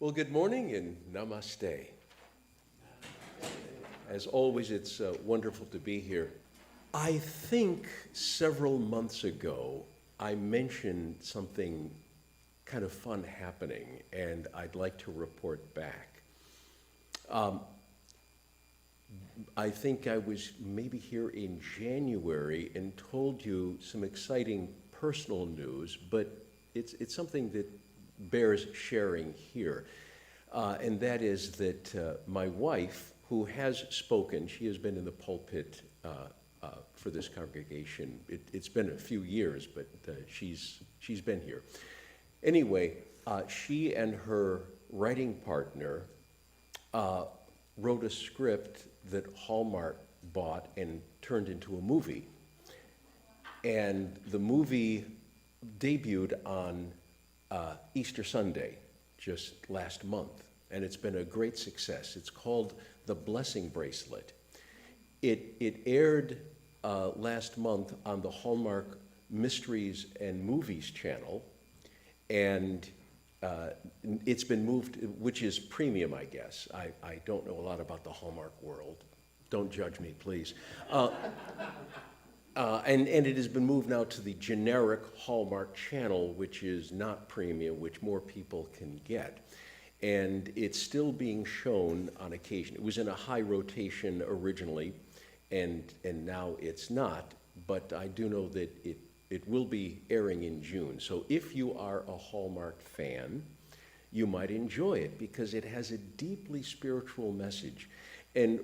Well, good morning and namaste. As always, it's wonderful to be here. I think several months ago, I mentioned something kind of fun happening, and I'd like to report back. I think I was maybe here in January and told you some exciting personal news, but it's something that bears sharing here. And that is that my wife, who has spoken, she has been in the pulpit for this congregation. It's been a few years, but she's been here. Anyway, she and her writing partner wrote a script that Hallmark bought and turned into a movie. And the movie debuted on Easter Sunday, just last month, and it's been a great success. It's called The Blessing Bracelet. It aired last month on the Hallmark Mysteries and Movies channel, and it's been moved, which is premium, I guess. I don't know a lot about the Hallmark world. Don't judge me, please. And it has been moved now to the generic Hallmark channel, which is not premium, which more people can get. And it's still being shown on occasion. It was in a high rotation originally, and now it's not. But I do know that it will be airing in June. So if you are a Hallmark fan, you might enjoy it because it has a deeply spiritual message. And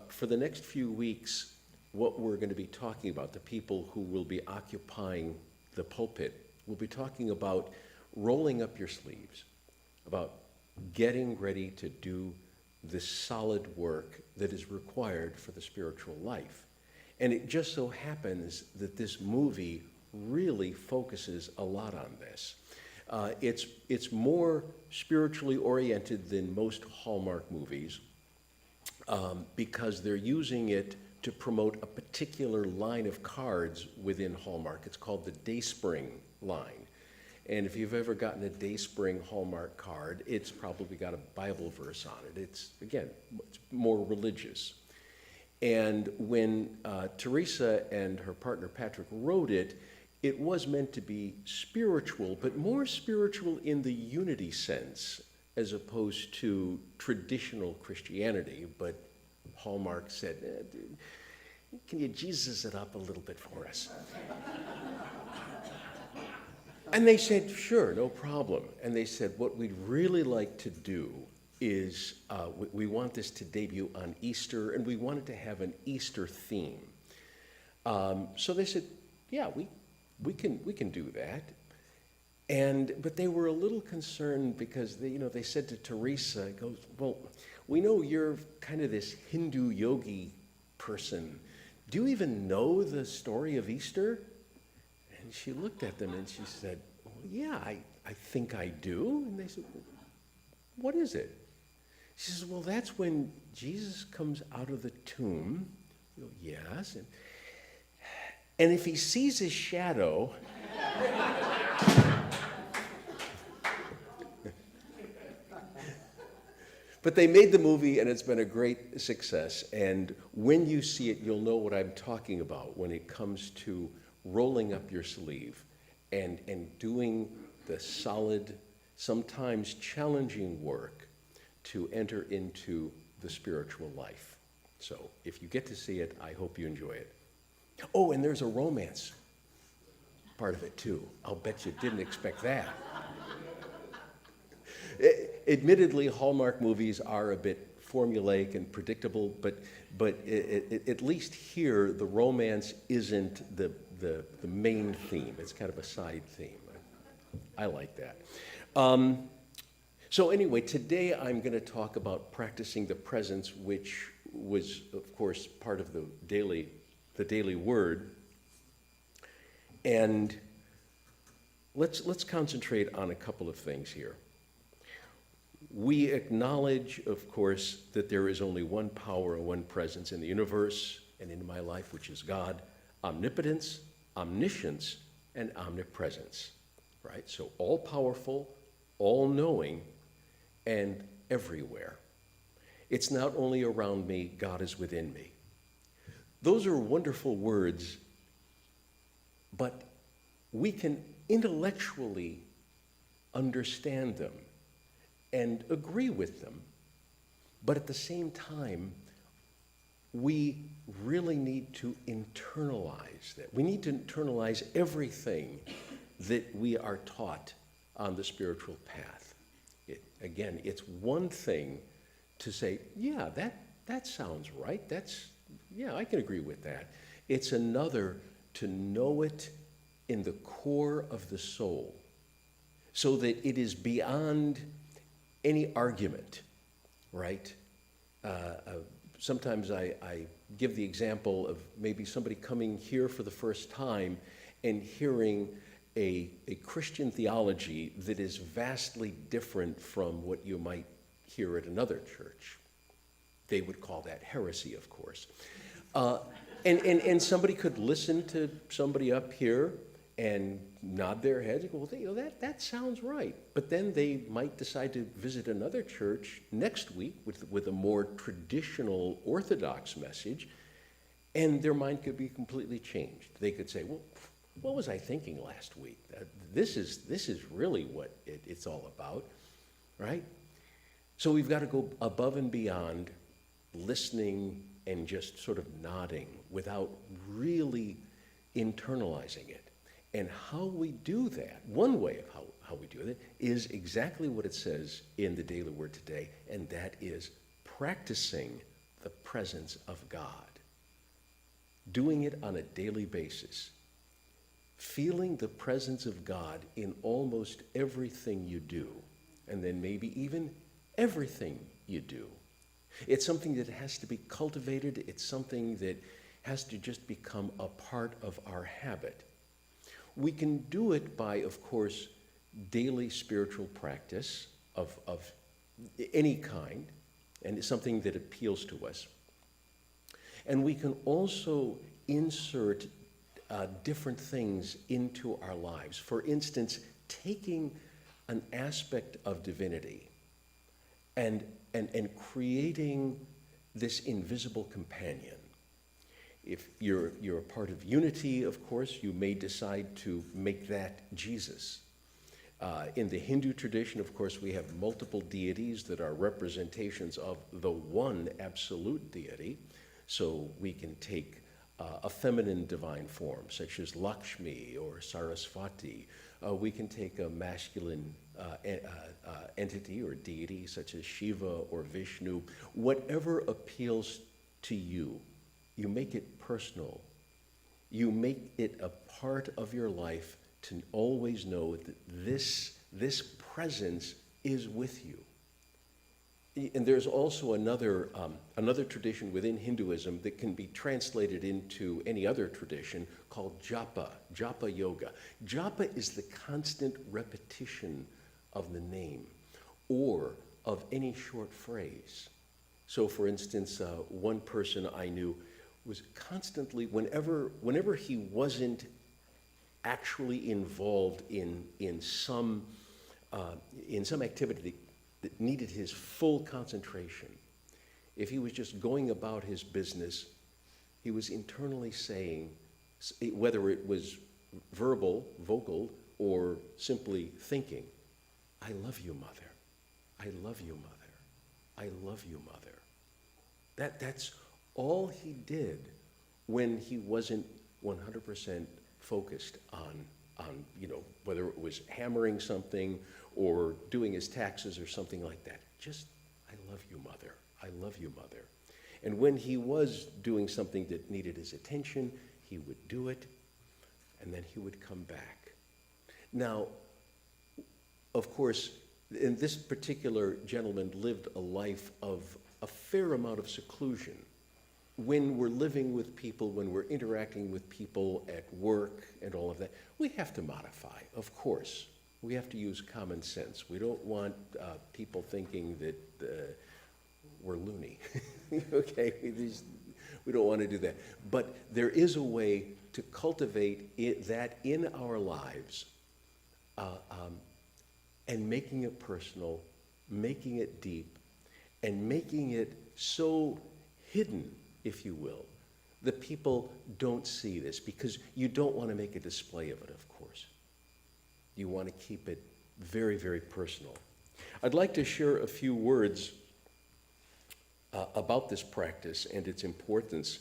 for the next few weeks, what we're going to be talking about, the people who will be occupying the pulpit, we'll be talking about rolling up your sleeves, about getting ready to do the solid work that is required for the spiritual life. And it just so happens that this movie really focuses a lot on this. It's more spiritually oriented than most Hallmark movies because they're using it to promote a particular line of cards within Hallmark. It's called the Dayspring line. And if you've ever gotten a Dayspring Hallmark card, it's probably got a Bible verse on it. It's more religious. And when Teresa and her partner Patrick wrote it, it was meant to be spiritual, but more spiritual in the unity sense, as opposed to traditional Christianity. But Hallmark said, dude, can you Jesus it up a little bit for us? And they said, sure, no problem. And they said, what we'd really like to do is we want this to debut on Easter, and we want it to have an Easter theme. So they said, yeah, we can do that. But they were a little concerned because they said to Teresa, goes, well, we know you're kind of this Hindu yogi person. Do you even know the story of Easter? And she looked at them and she said, well, yeah, I think I do. And they said, well, what is it? She says, well, that's when Jesus comes out of the tomb. You go, yes. And if he sees his shadow, but they made the movie, and it's been a great success. And when you see it, you'll know what I'm talking about when it comes to rolling up your sleeve and doing the solid, sometimes challenging work to enter into the spiritual life. So if you get to see it, I hope you enjoy it. Oh, and there's a romance part of it, too. I'll bet you didn't expect that. Admittedly, Hallmark movies are a bit formulaic and predictable, but at least here, the romance isn't the main theme. It's kind of a side theme. I like that. So anyway, today I'm going to talk about practicing the presence, which was, of course, part of the daily word. And let's concentrate on a couple of things here. We acknowledge, of course, that there is only one power and one presence in the universe and in my life, which is God, omnipotence, omniscience, and omnipresence, right? So all-powerful, all-knowing, and everywhere. It's not only around me, God is within me. Those are wonderful words, but we can intellectually understand them and agree with them, but at the same time, we really need to internalize that. We need to internalize everything that we are taught on the spiritual path. Again, it's one thing to say, yeah, that sounds right. Yeah, I can agree with that. It's another to know it in the core of the soul so that it is beyond any argument, right? Sometimes I give the example of maybe somebody coming here for the first time and hearing a Christian theology that is vastly different from what you might hear at another church. They would call that heresy, of course. And somebody could listen to somebody up here and nod their heads and go, well, that sounds right. But then they might decide to visit another church next week with a more traditional Orthodox message, and their mind could be completely changed. They could say, well, what was I thinking last week? This is really what it's all about, right? So we've got to go above and beyond listening and just sort of nodding without really internalizing it. And how we do that, one way of how we do that, is exactly what it says in the Daily Word today, and that is practicing the presence of God. Doing it on a daily basis. Feeling the presence of God in almost everything you do, and then maybe even everything you do. It's something that has to be cultivated. It's something that has to just become a part of our habit. We can do it by, of course, daily spiritual practice of any kind, and it's something that appeals to us. And we can also insert different things into our lives. For instance, taking an aspect of divinity and creating this invisible companion. If you're a part of unity, of course, you may decide to make that Jesus. In the Hindu tradition, of course, we have multiple deities that are representations of the one absolute deity. So we can take a feminine divine form, such as Lakshmi or Sarasvati. We can take a masculine entity or deity, such as Shiva or Vishnu. Whatever appeals to you, you make it personal. You make it a part of your life to always know that this presence is with you. And there's also another tradition within Hinduism that can be translated into any other tradition called japa yoga. Japa is the constant repetition of the name or of any short phrase. So for instance, one person I knew was constantly, whenever he wasn't actually involved in some activity that needed his full concentration, if he was just going about his business, he was internally saying, whether it was vocal, or simply thinking, I love you, Mother. I love you, Mother. I love you, Mother. That's all he did when he wasn't 100% focused on whether it was hammering something or doing his taxes or something like that. Just, I love you, Mother. I love you, Mother. And when he was doing something that needed his attention, he would do it, and then he would come back. Now, of course, and this particular gentleman lived a life of a fair amount of seclusion. When we're living with people, when we're interacting with people at work and all of that, we have to modify, of course. We have to use common sense. We don't want people thinking that we're loony. Okay, we don't want to do that. But there is a way to cultivate that in our lives and making it personal making it deep, and making it so hidden, if you will, that people don't see this, because you don't want to make a display of it, of course. You want to keep it very, very personal. I'd like to share a few words about this practice and its importance.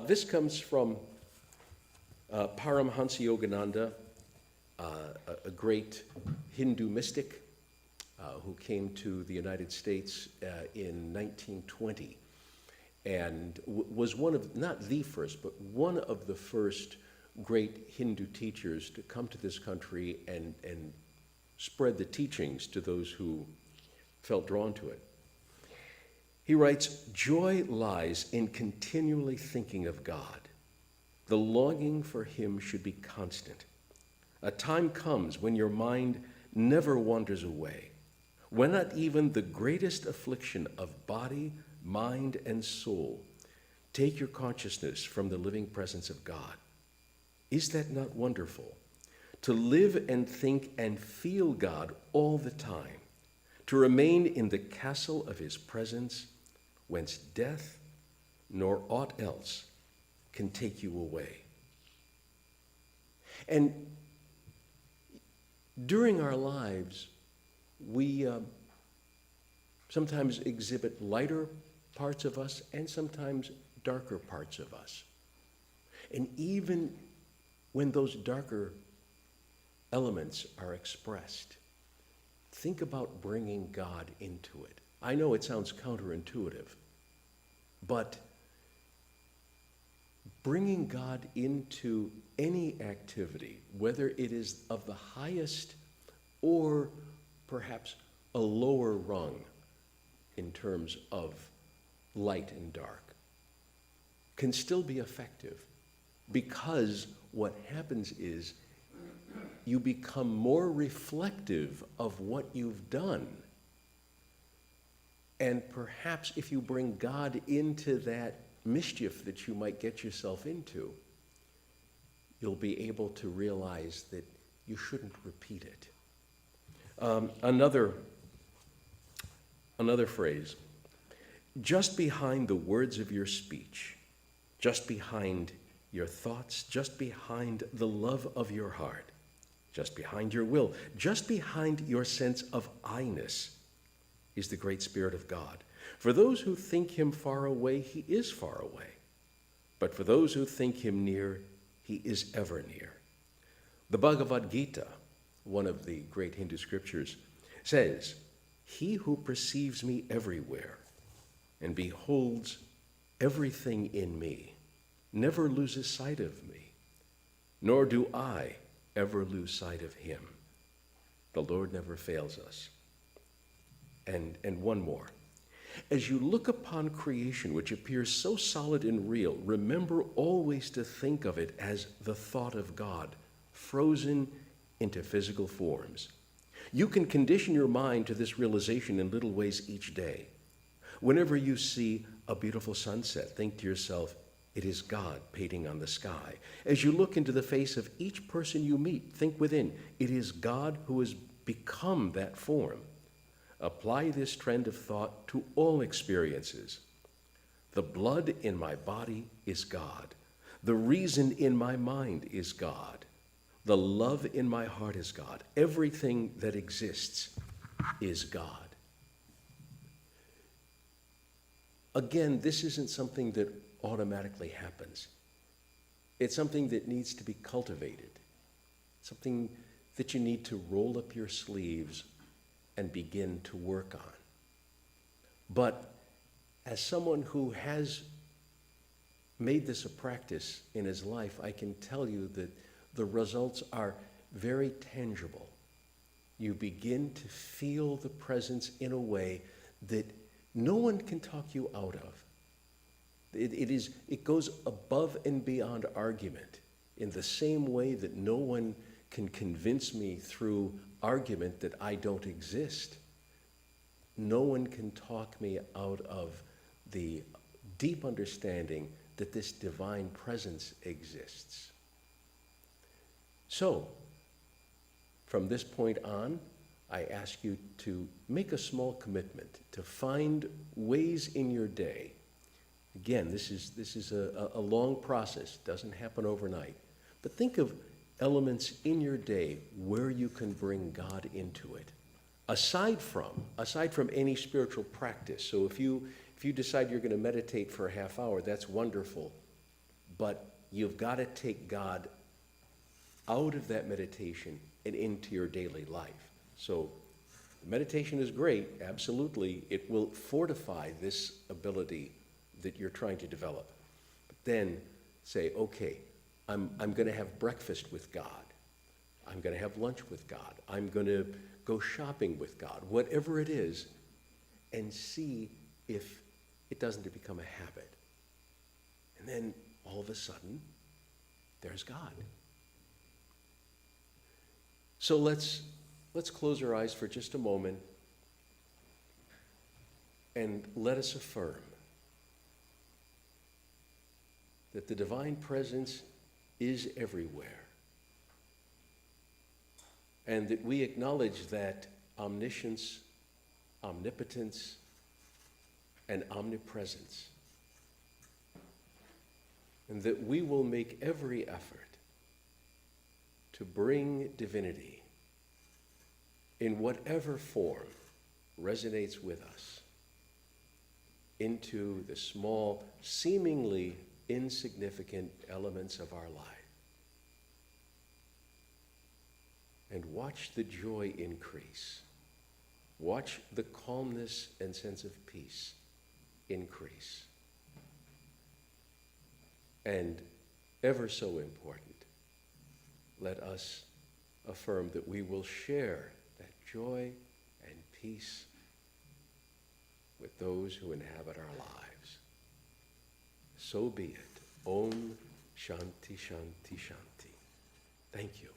This comes from Paramhansa Yogananda, a great Hindu mystic who came to the United States in 1920 and was one of, not the first, but one of the first great Hindu teachers to come to this country and spread the teachings to those who felt drawn to it. He writes, "Joy lies in continually thinking of God. The longing for him should be constant. A time comes when your mind never wanders away, when not even the greatest affliction of body, mind, and soul take your consciousness from the living presence of God. Is that not wonderful? To live and think and feel God all the time, to remain in the castle of his presence, whence death nor aught else can take you away." And during our lives, we sometimes exhibit lighter parts of us and sometimes darker parts of us. And even when those darker elements are expressed, think about bringing God into it. I know it sounds counterintuitive, but bringing God into any activity, whether it is of the highest or perhaps a lower rung in terms of light and dark, can still be effective, because what happens is you become more reflective of what you've done. And perhaps if you bring God into that mischief that you might get yourself into, you'll be able to realize that you shouldn't repeat it. Another phrase: just behind the words of your speech, just behind your thoughts, just behind the love of your heart, just behind your will, just behind your sense of I-ness is the great Spirit of God. For those who think him far away, he is far away. But for those who think him near, he is ever near. The Bhagavad Gita, one of the great Hindu scriptures, says, "He who perceives me everywhere and beholds everything in me never loses sight of me, nor do I ever lose sight of him." The Lord never fails us. And one more. As you look upon creation, which appears so solid and real, remember always to think of it as the thought of God, frozen into physical forms. You can condition your mind to this realization in little ways each day. Whenever you see a beautiful sunset, think to yourself, it is God painting on the sky. As you look into the face of each person you meet, think within, it is God who has become that form. Apply this trend of thought to all experiences. The blood in my body is God. The reason in my mind is God. The love in my heart is God. Everything that exists is God. Again, this isn't something that automatically happens. It's something that needs to be cultivated, something that you need to roll up your sleeves and begin to work on. But as someone who has made this a practice in his life, I can tell you that the results are very tangible. You begin to feel the presence in a way that no one can talk you out of. It goes above and beyond argument, in the same way that no one can convince me through argument that I don't exist. No one can talk me out of the deep understanding that this divine presence exists. So, from this point on, I ask you to make a small commitment to find ways in your day. Again, this is a long process, doesn't happen overnight. But think of elements in your day where you can bring God into it. Aside from any spiritual practice. So if you decide you're going to meditate for a half hour, that's wonderful. But you've got to take God out of that meditation and into your daily life. So meditation is great, absolutely. It will fortify this ability that you're trying to develop. But then say, okay, I'm going to have breakfast with God. I'm going to have lunch with God. I'm going to go shopping with God, whatever it is, and see if it doesn't become a habit. And then all of a sudden, there's God. So let's close our eyes for just a moment and let us affirm that the divine presence is everywhere, and that we acknowledge that omniscience, omnipotence, and omnipresence, and that we will make every effort to bring divinity in whatever form resonates with us into the small, seemingly insignificant elements of our life. And watch the joy increase. Watch the calmness and sense of peace increase. And ever so important, let us affirm that we will share that joy and peace with those who inhabit our lives. So be it. Om Shanti Shanti Shanti. Thank you.